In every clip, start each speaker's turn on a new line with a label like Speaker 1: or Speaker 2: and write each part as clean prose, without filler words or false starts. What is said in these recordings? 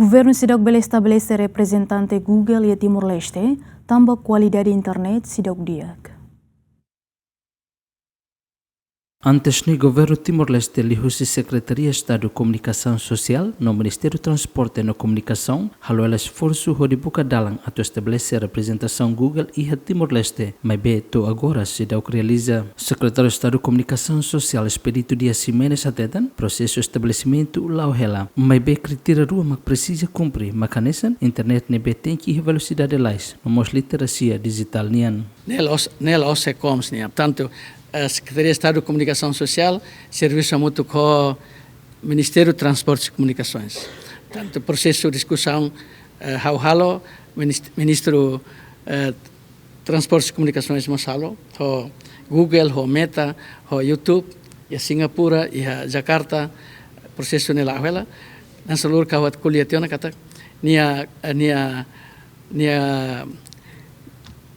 Speaker 1: Governo sidok bele estabelece representante Google e Timor-Leste, tambah qualidade internet sidok diak.
Speaker 2: Antes ni governo Timor-Leste lihusi Secretaria Estado de Comunicação Social no Ministério do Transporte e Comunicação, halo ela esforço de buka dalang atau estabelecer representação Google e Timor-Leste, mas beto agora se dá o que realiza Secretário de Estado de Comunicação Social Expedito Dias Jimenez atedan processo estabelecimento lao hela, mas be critério rua mak precisa cumprir makanesan internet nebe tem que velocidade lais, no mos literacia digital nian.
Speaker 3: Nela OSECOMS, né? Portanto, a Secretaria de Estado de Comunicação Social, serviço muito com o Ministério de Transportes e Comunicações. Portanto, processo de discussão, halo Ministro Transportes e Comunicações Mosalo, o Google, o Meta, o YouTube, e a Singapura e a Jakarta, processo nela hela, na seluruh kawat kuliah tiona kata, nia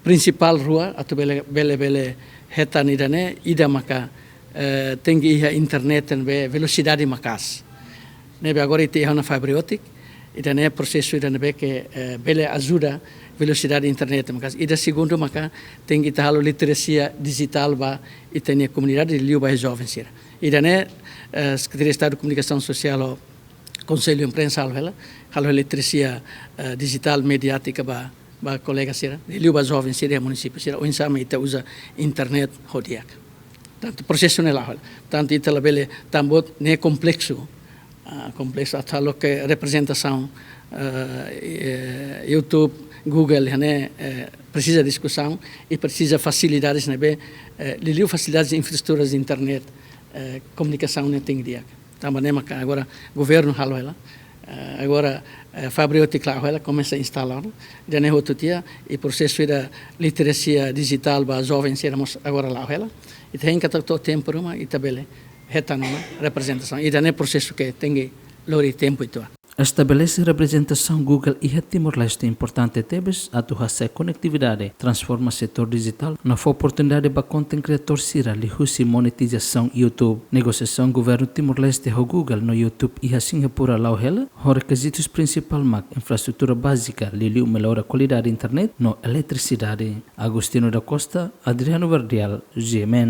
Speaker 3: principal rua atau bele hetan idane ida maka tinggi iha internet dan velocidade makas. Nebe agora ite iha na fibra óptica idane processo idane be que bele ajuda velocidade internet makas. Ida segundo maka tinggi tahalo literacia digital ba itania comunidade liu ba jovens sira. Idane Secretaria de Estado de Comunicação Social o Conselho Imprensa halo literacia digital mediática ba colega sira, liu ba jovens sira município sira, o insama ita usa internet hodiak. Tanto processo nela, tanto ita labele tambot ne complexo atalo que representação YouTube, Google, né precisa discussão e precisa facilidades nebe, liu facilidades de infraestruturas de internet, comunicação ne tem diak. Também maka agora governo halo ela. Agora a fibra óptica ela começa a instalar, já nem outro dia e processo da literacia digital para jovens seremos agora lá ela e tem que todo tempo uma e tabele retano representação e daí processo que tem lori tempo e tudo.
Speaker 2: Estabelece representação Google e Timor-Leste importante tebes atuha se conectividade transforma setor digital na oportunidade para content creator sira lihusi monetização YouTube negociação governo Timor-Leste ho Google no YouTube e a Singapura lao hela ho requisitos principal mak infraestrutura básica liliu melhora qualidade internet no eletricidade. Agostino da Costa, Adriano Verdial, GMN.